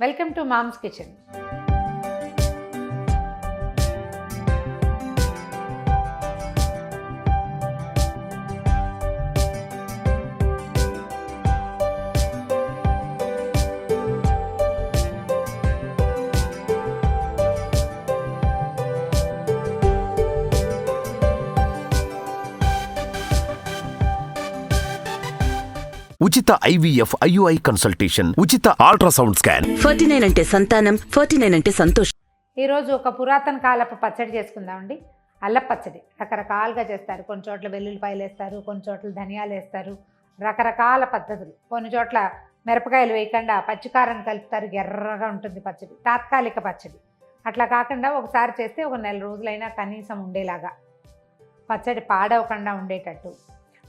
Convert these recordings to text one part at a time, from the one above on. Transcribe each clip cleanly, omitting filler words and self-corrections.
Welcome to mom's kitchen. ఉచిత IVF IUI consultation, ఉచిత ultrasound scan. 49 అంటే సంతానం, 49 అంటే సంతోషం. ఈరోజు ఒక పురాతన కాలపు పచ్చడి చేసుకుందామండి. అల్లం పచ్చడి రకరకాలుగా చేస్తారు. కొన్ని చోట్ల వెల్లుల్లిపాయలు వేస్తారు, కొన్ని చోట్ల ధనియాలు వేస్తారు, రకరకాల పద్ధతులు. కొన్ని చోట్ల మిరపకాయలు వేయకుండా పచ్చికారం కలుపుతారు, ఎర్రగా ఉంటుంది పచ్చడి. తాత్కాలిక పచ్చడి అట్లా కాకుండా ఒకసారి చేస్తే ఒక నెల రోజులైనా కనీసం ఉండేలాగా పచ్చడి పాడవకుండా ఉండేటట్టు.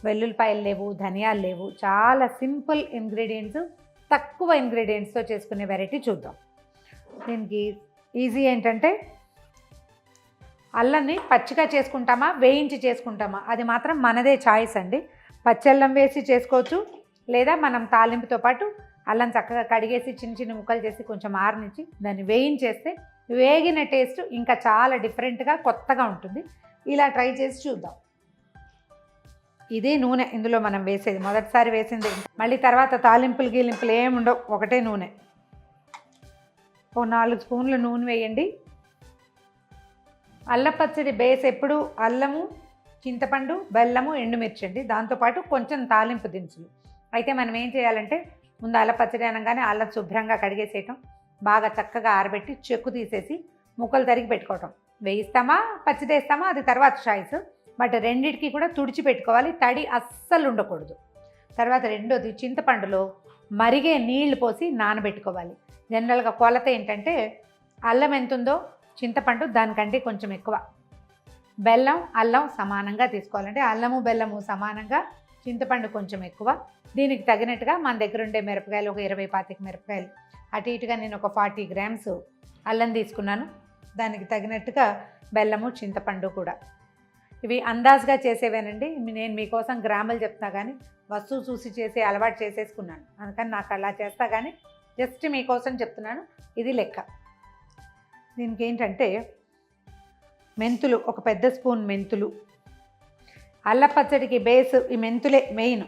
వెల్లుల్లిపాయలు లేవు, ధనియాలు లేవు, చాలా సింపుల్ ఇంగ్రీడియంట్స్, తక్కువ ఇంగ్రీడియంట్స్తో చేసుకునే వెరైటీ చూద్దాం. దీనికి ఈజీ ఏంటంటే అల్లాన్ని పచ్చిగా చేసుకుంటామా వేయించి చేసుకుంటామా అది మాత్రం మనదే చాయిస్ అండి. పచ్చల్లం వేసి చేసుకోవచ్చు, లేదా మనం తాలింపుతో పాటు అల్లం చక్కగా కడిగేసి చిన్న చిన్న ముక్కలు చేసి కొంచెం ఆరనిచ్చి దాన్ని వేయించేస్తే వేగిన టేస్ట్ ఇంకా చాలా డిఫరెంట్గా కొత్తగా ఉంటుంది. ఇలా ట్రై చేసి చూద్దాం. ఇదే నూనె ఇందులో మనం వేసేది, మొదటిసారి వేసింది. మళ్ళీ తర్వాత తాలింపులు గీలింపులు ఏముండవు, ఒకటే నూనె. ఓ 4 స్పూన్లు నూనె వేయండి. అల్లం పచ్చడి బేస్ ఎప్పుడు అల్లము, చింతపండు, బెల్లము, ఎండుమిర్చి అండి. దాంతోపాటు కొంచెం తాలింపు దినుసులు. అయితే మనం ఏం చేయాలంటే ముందు అల్లం పచ్చడి అనగానే అల్లం శుభ్రంగా కడిగేసేయటం, బాగా చక్కగా ఆరబెట్టి చెక్కు తీసేసి ముక్కలు తరిగి పెట్టుకోవటం. వేయిస్తామా పచ్చడి వేస్తామా అది తర్వాత చాయిస్, బట్ రెండిటికి కూడా తుడిచి పెట్టుకోవాలి, తడి అస్సలు ఉండకూడదు. తర్వాత రెండోది చింతపండులో మరిగే నీళ్లు పోసి నానబెట్టుకోవాలి. జనరల్గా కొలత ఏంటంటే అల్లం ఎంత ఉందో చింతపండు దానికంటే కొంచెం ఎక్కువ, బెల్లం అల్లం సమానంగా తీసుకోవాలంటే అల్లము బెల్లము సమానంగా, చింతపండు కొంచెం ఎక్కువ. దీనికి తగినట్టుగా మన దగ్గర ఉండే మిరపకాయలు ఒక 20-25 మిరపకాయలు, అటు ఇటుగా నేను ఒక 40 గ్రామ్స్ అల్లం తీసుకున్నాను. దానికి తగినట్టుగా బెల్లము, చింతపండు కూడా. ఇవి అందాజుగా చేసేవేనండి. నేను మీకోసం గ్రాములు చెప్తా కానీ వస్తువు చూసి చేసే అలవాటు చేసేసుకున్నాను, అందుకని నాకు అలా చేస్తా కానీ జస్ట్ మీకోసం చెప్తున్నాను. ఇది లెక్క. దీనికి ఏంటంటే మెంతులు ఒక పెద్ద స్పూన్ మెంతులు. అల్లం పచ్చడికి బేస్ ఈ మెంతులే మెయిన్.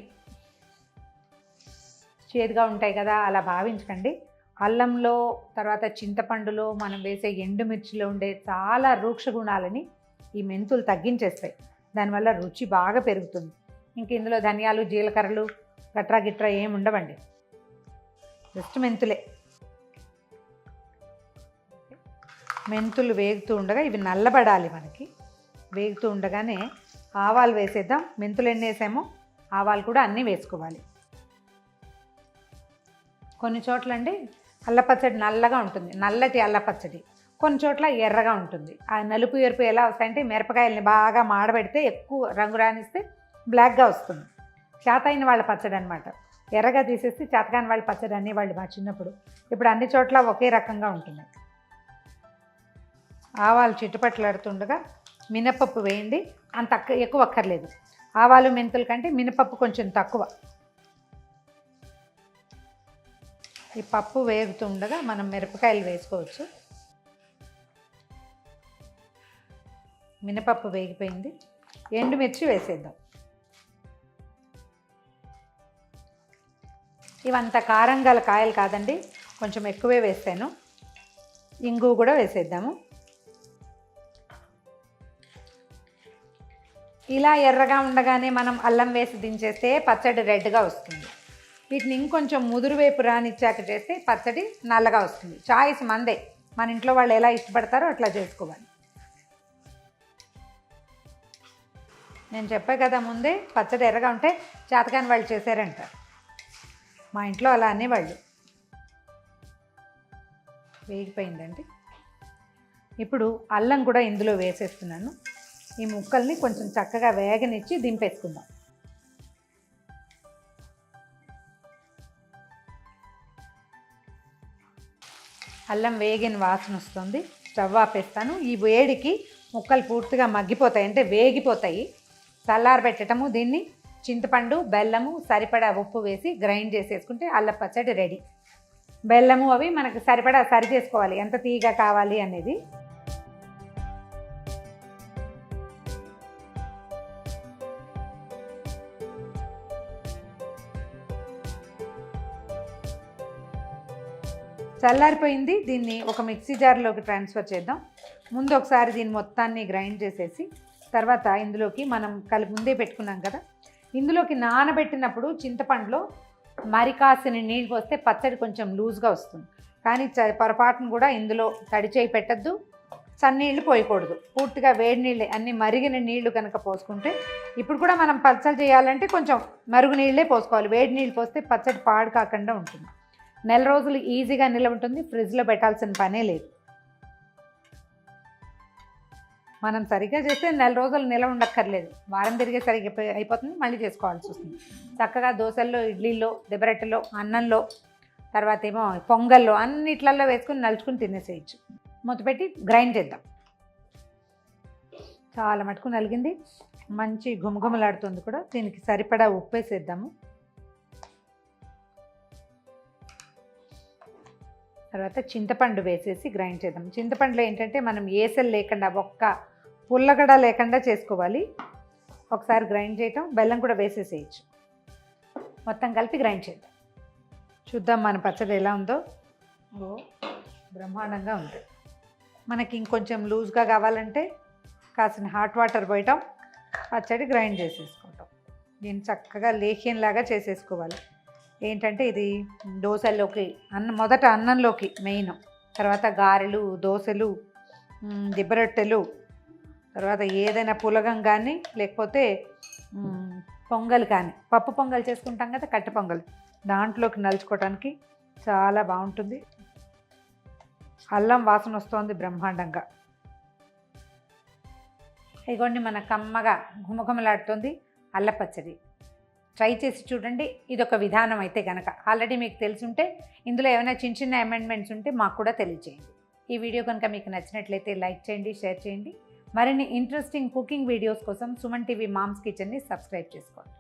చేదుగా ఉంటాయి కదా అలా భావించకండి. అల్లంలో తర్వాత చింతపండులో మనం వేసే ఎండుమిర్చిలో ఉండే చాలా రూక్ష గుణాలని ఈ మెంతులు తగ్గించేస్తాయి, దానివల్ల రుచి బాగా పెరుగుతుంది. ఇంక ఇందులో ధనియాలు, జీలకర్రలు గట్రా గిట్రా ఏమి ఉండవండి, జస్ట్ మెంతులే. మెంతులు వేగుతూ ఉండగా ఇవి నల్లబడాలి మనకి. వేగుతూ ఉండగానే ఆవాలు వేసేద్దాం. మెంతులు ఎన్ని వేసామో ఆవాలు కూడా అన్నీ వేసుకోవాలి. కొన్ని చోట్ల అండి అల్ల పచ్చడి నల్లగా ఉంటుంది, నల్లటి అల్ల పచ్చడి. కొన్ని చోట్ల ఎర్రగా ఉంటుంది. ఆ నలుపు ఎరుపు ఎలా వస్తాయంటే మిరపకాయలని బాగా మాడబెడితే ఎక్కువ రంగు రానిస్తే బ్లాక్గా వస్తుంది. చేతైన వాళ్ళ పచ్చడి అనమాట. ఎర్రగా తీసేస్తే చేతకాని వాళ్ళ పచ్చడి అనేవాళ్ళు మా చిన్నప్పుడు. ఇప్పుడు అన్ని చోట్ల ఒకే రకంగా ఉంటుంది. ఆవాలు చిట్టుపట్లాడుతుండగా మినపప్పు వేయండి. అంత ఎక్కువ అక్కర్లేదు. ఆవాలు మెంతుల కంటే మినపప్పు కొంచెం తక్కువ. ఈ పప్పు వేగుతుండగా మనం మిరపకాయలు వేసుకోవచ్చు. మినపప్పు వేగిపోయింది. ఎండుమిర్చి వేసేద్దాం. ఇవంత కారం గల కాయలు కాదండి, కొంచెం ఎక్కువే వేసాను. ఇంగు కూడా వేసేద్దాము. ఇలా ఎర్రగా ఉండగానే మనం అల్లం వేసి దించేస్తే పచ్చడి రెడ్గా వస్తుంది. వీటిని ఇంకొంచెం ముదురు వేపు రానిచ్చాక చేస్తే పచ్చడి నల్లగా వస్తుంది. చాయిస్ మందే, మన ఇంట్లో వాళ్ళు ఎలా ఇష్టపడతారో అట్లా చేసుకోవాలి. నేను చెప్పే కదా ముందే, పచ్చడి ఎర్రగా ఉంటే చేతకాని వాళ్ళు చేశారంట. మా ఇంట్లో అలా అనేవాళ్ళు. వేగిపోయిందండి. ఇప్పుడు అల్లం కూడా ఇందులో వేసేస్తున్నాను. ఈ ముక్కల్ని కొంచెం చక్కగా వేగనిచ్చి దింపేసుకుందాం. అల్లం వేగిన వాసన వస్తుంది. స్టవ్ ఆపేస్తాను. ఈ వేడికి ముక్కలు పూర్తిగా మగ్గిపోతాయి, అంటే వేగిపోతాయి. చల్లారబెట్టడము. దీన్ని చింతపండు, బెల్లము, సరిపడా ఉప్పు వేసి గ్రైండ్ చేసేసుకుంటే అల్లం పచ్చడి రెడీ. బెల్లము అవి మనకు సరిపడా సరి చేసుకోవాలి, ఎంత తీగ కావాలి అనేది. చల్లారిపోయింది. దీన్ని ఒక మిక్సీ జార్లోకి ట్రాన్స్ఫర్ చేద్దాం. ముందు ఒకసారి దీన్ని మొత్తాన్ని గ్రైండ్ చేసేసి తర్వాత ఇందులోకి మనం ముందే పెట్టుకున్నాం కదా, ఇందులోకి నానబెట్టినప్పుడు చింతపండులో మరి కాసిన నీళ్ళు పోస్తే పచ్చడి కొంచెం లూజ్గా వస్తుంది. కానీ పొరపాటును కూడా ఇందులో తడి చేయి పెట్టద్దు, చన్నీళ్ళు పోయకూడదు. పూర్తిగా వేడి నీళ్ళే, అన్ని మరిగిన నీళ్లు కనుక పోసుకుంటే, ఇప్పుడు కూడా మనం పచ్చడి చేయాలంటే కొంచెం మరుగు నీళ్ళే పోసుకోవాలి. వేడి నీళ్ళు పోస్తే పచ్చడి పాడు కాకుండా ఉంటుంది. నెల రోజులు ఈజీగా నిల్వ ఉంటుంది, ఫ్రిడ్జ్లో పెట్టాల్సిన పనే లేదు. మనం సరిగ్గా చేస్తే నెల రోజులు నిల్వ ఉండక్కర్లేదు, వారం తిరిగే సరిగ్గా అయిపోతుంది, మళ్ళీ చేసుకోవాల్సి వస్తుంది. చక్కగా దోశల్లో, ఇడ్లీల్లో, దెబ్బరొట్టెలో, అన్నంలో, తర్వాత ఏమో పొంగల్లో, అన్నిట్లలో వేసుకుని నలుచుకుని తినేసేయచ్చు. మూతపెట్టి గ్రైండ్ చేద్దాం. చాలా మటుకు నలిగింది, మంచి గుమగుమలాడుతుంది కూడా. దీనికి సరిపడా ఉప్పు వేసేద్దాము. తర్వాత చింతపండు వేసేసి గ్రైండ్ చేద్దాం. చింతపండులో ఏంటంటే మనం ఏసలు లేకుండా, ఒక్క పుల్లగడ లేకుండా చేసుకోవాలి. ఒకసారి గ్రైండ్ చేయటం, బెల్లం కూడా వేసేసేయచ్చు. మొత్తం కలిపి గ్రైండ్ చేద్దాం. చూద్దాం మన పచ్చడి ఎలా ఉందో. బ్రహ్మాండంగా ఉంది. మనకి ఇంకొంచెం లూజ్గా కావాలంటే కాసిన హాట్ వాటర్ పోయటం, పచ్చడి గ్రైండ్ చేసేసుకోవటం. దీన్ని చక్కగా లేఖ్యంలాగా చేసేసుకోవాలి. ఏంటంటే ఇది దోశల్లోకి, మొదట అన్నంలోకి మెయిన్, తర్వాత గారెలు, దోశలు, దిబ్బరొట్టెలు, తర్వాత ఏదైనా పులగం కానీ లేకపోతే పొంగల్ కానీ, పప్పు పొంగల్ చేసుకుంటాం కదా, కట్టె పొంగల్, దాంట్లోకి నలుచుకోవడానికి చాలా బాగుంటుంది. అల్లం వాసన వస్తోంది బ్రహ్మాండంగా. ఇగోండి మన కమ్మగా గుమగుమలాడుతుంది అల్ల పచ్చడి. ట్రై చేసి చూడండి. ఇదొక విధానం అయితే కనుక. ఆల్రెడీ మీకు తెలిసి ఉంటే ఇందులో ఏమైనా చిన్న చిన్న అమెండ్మెంట్స్ ఉంటే మాకు కూడా తెలియజేయండి. ఈ వీడియో కనుక మీకు నచ్చినట్లయితే లైక్ చేయండి, షేర్ చేయండి. మరిన్ని ఇంట్రెస్టింగ్ కుకింగ్ వీడియోస్ కోసం సుమన్ టీవీ మామ్స్ కిచెన్ని సబ్స్క్రైబ్ చేసుకోండి.